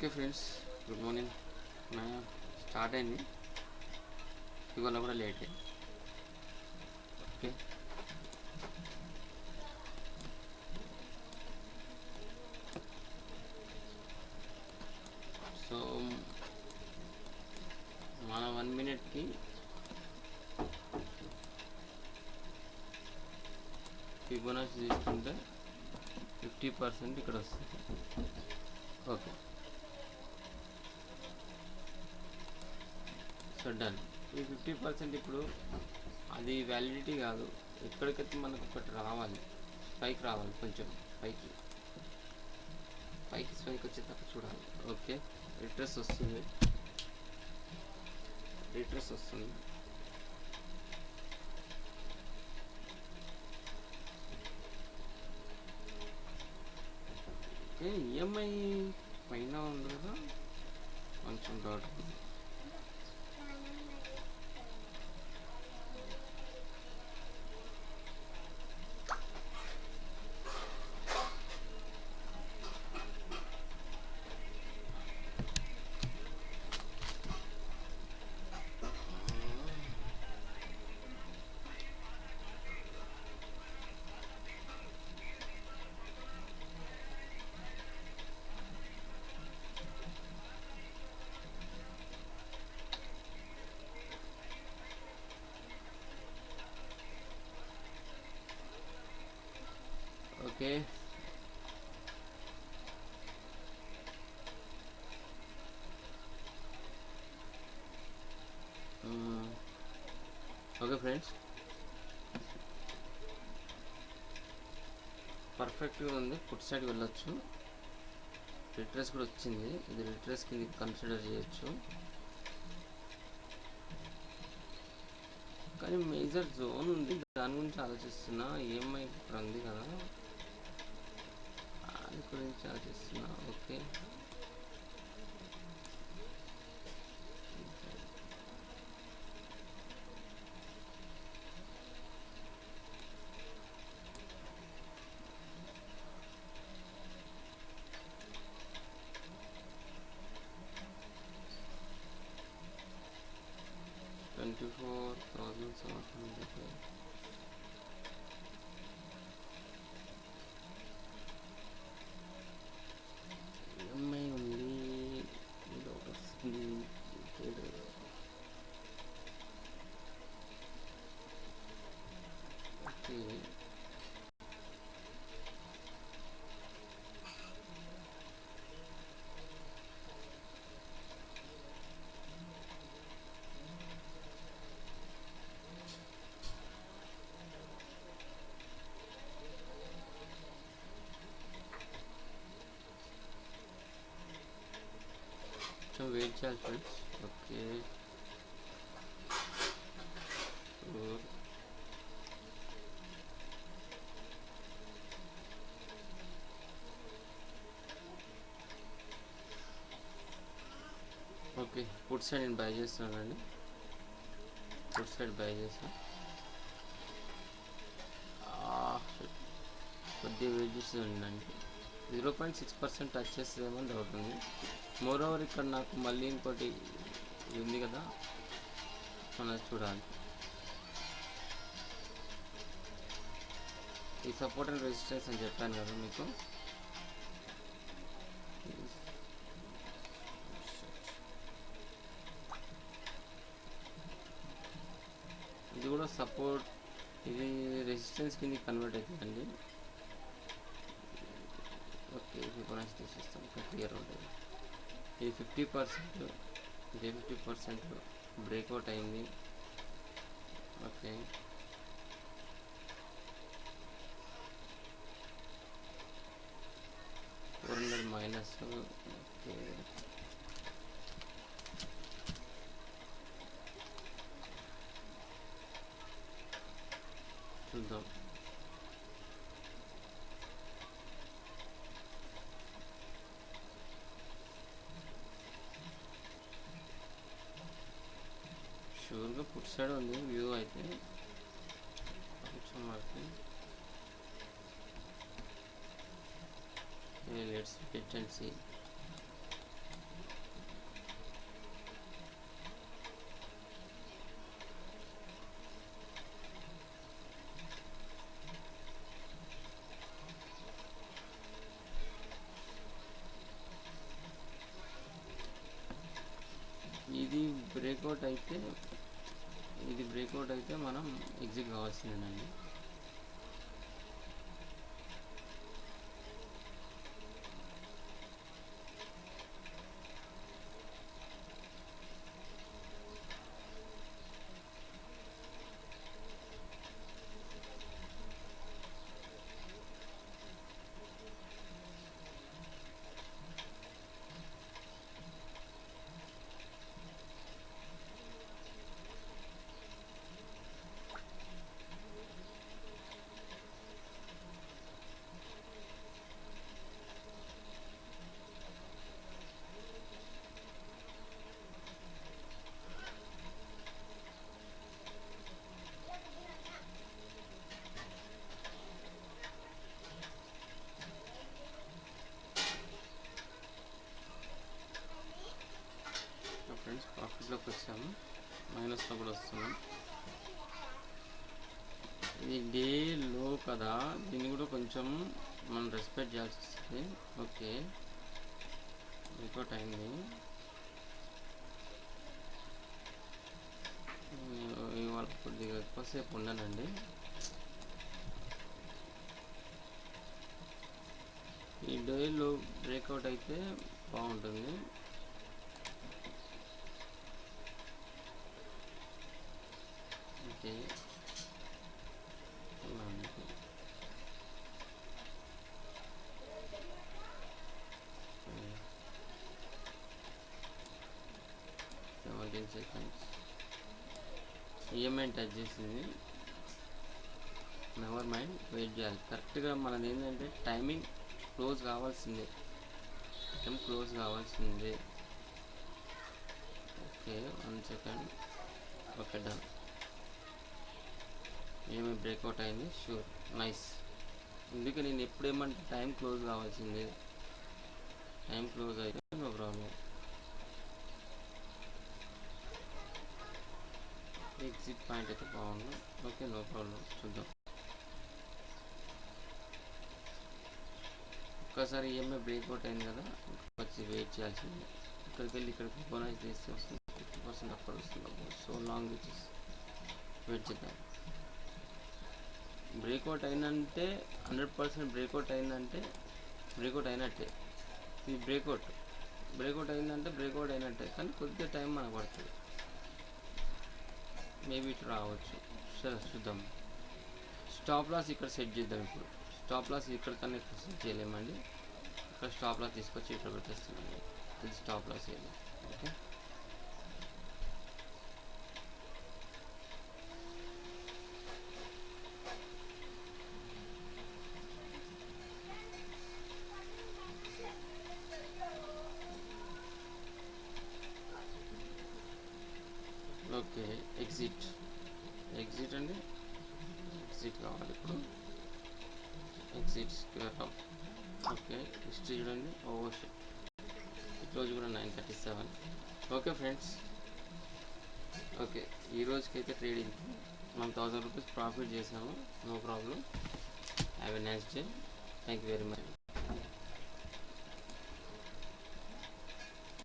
Okay friends, good morning. Start అయింది, ఇవాళ కూడా లేటే. ఓకే, సో మన 1 మినిట్కి ఫిబొనాచి తీసుకుంటే 50% ఇక్కడ వస్తుంది. Okay, so done. ఈ 50% ఇప్పుడు అది వ్యాలిడిటీ కాదు, ఎక్కడికైతే మనకు ఒకటి రావాలి, పైకి రావాలి, కొంచెం పైకి స్పైక్ వచ్చేదాకా చూడాలి. ఓకే, రిట్రెస్ వస్తుంది. ఓకే, ఈఎంఐ పైన ఉంది కదా, కొంచెం డౌట్. ఓకే, ఓకే ఫ్రెండ్స్, పర్ఫెక్ట్గా ఉంది. ఫుట్ సైడ్ వెళ్ళొచ్చు. రిట్రెస్ కూడా వచ్చింది, ఇది రిట్రెస్ కింద కన్సిడర్ చేయొచ్చు. కానీ మేజర్ జోన్ ఉంది, దాని గురించి ఆలోచిస్తున్నా. ఈఎంఐ ఇప్పుడు ఉంది కదా, దాని గురించి ఆలోచిస్తున్నా. ఓకే, $24,700. ఈఎంఐ ఉంది, ఇది ఒకటి వస్తుంది. ఓకే, కొంచెం వెయిట్ చేయాలి friends. Okay, okay, food side నేను బై చేస్తున్నానండి. ఫుడ్ సైడ్ బై చేస్తాను. కొద్దిగా వెయిట్ చేసి ఉండండి. 0.6% టచ్ చేస్తుందేమో డౌట్ ఉంది. మోర్ ఓవర్ ఇక్కడ నాకు మళ్ళీ ఇంకోటి ఉంది కదా, మనం చూడాలి. ఈ సపోర్ట్ అండ్ రెసిస్టెన్స్ అని చెప్పాను కదా మీకు. ఇది కూడా సపోర్ట్, ఇది రెసిస్టెన్స్ కింద కన్వర్ట్ అవుతుందండి. ఓకే, ఫిబొనాచి తీసేస్తాం, ఇంకా క్లియర్ ఉంటుంది. ఇది 50%, ఇది 50% బ్రేక్అవుట్ అయింది. ఓకే, -400. ఓకే, చూద్దాం. షూర్గా ఫుట్ సైడ్ ఉంది వ్యూ అయితే. కొంచెం వరకు లెట్స్ వెయిట్ అండ్ సీ. ఇది బ్రేక్అవుట్ అయితే మనం ఎగ్జిట్ కావాల్సిందేనండి. ఫ్రెండ్స్ ప్రాఫిట్లోకి వచ్చాము, మైనస్లో కూడా వస్తున్నాం. ఇది డే లో కదా, దీన్ని కూడా కొంచెం మనం రెస్పెక్ట్ చేయాల్సి వస్తుంది. ఓకే, రికార్డ్ అయింది. ఇవాళ కొద్దిగా ఎక్కువసేపు ఉండనండి. ఈ డేలో బ్రేక్అవుట్ అయితే బాగుంటుంది. ఓకే, సెకండ్స్ ఈఎంఐ టచ్ చేసింది. నెవర్ మైండ్, వెయిట్ చేయాలి. కరెక్ట్గా మనది ఏంటంటే టైమింగ్ క్లోజ్ కావాల్సిందే, ఓకే 1 సెకండ్. Okay, done. ఏమి బ్రేక్అవుట్ అయింది, షూర్, నైస్. అందుకే నేను ఎప్పుడేమంటే టైం క్లోజ్ కావాల్సిందే, టైం క్లోజ్ అయితే నో ప్రాబ్లం. ఎగ్జిట్ పాయింట్ అయితే బాగుంది. Okay, no problem. చూద్దాం ఒక్కసారి ఈఎంఐ బ్రేక్అవుట్ అయింది కదా, వచ్చి వెయిట్ చేయాల్సిందే. ఇక్కడికి వెళ్ళి ఇక్కడికి బోనస్ చేస్తే వస్తుంది, 50% అక్కడ వస్తుంది. సో లాంగ్ విచ్ వెయిట్ చేద్దాం. బ్రేక్అవుట్ అయిందంటే 100% బ్రేక్అవుట్ అయినట్టే. ఇది బ్రేక్అవుట్ అయినట్టే, కానీ కొద్దిగా టైం మనకు పడుతుంది. మేబీ ఇటు రావచ్చు. సరే చూద్దాం. స్టాప్ లాస్ ఇక్కడ సెట్ చేద్దాం. ఇప్పుడు స్టాప్ లాస్ ఇక్కడికన్నా ఇక్కడ సెట్ చేయలేమండి. ఇక్కడ స్టాప్ లాస్ తీసుకొచ్చి ఇక్కడ పెట్టేస్తున్నాండి. ఇది స్టాప్ లాస్ ఏది. Okay, okay. ఎగ్జిట్ అండి, ఎగ్జిట్ కావాలి ఇప్పుడు. Exit square up. Okay, history చూడండి. ఓవర్ షిట్, ఈరోజు కూడా 937. ఓకే ఫ్రెండ్స్, ఓకే ఈ రోజుకైతే ట్రేడింగ్ మనం 1000 రూపీస్ ప్రాఫిట్ చేసాము. No problem. Have a nice day. Thank you very much.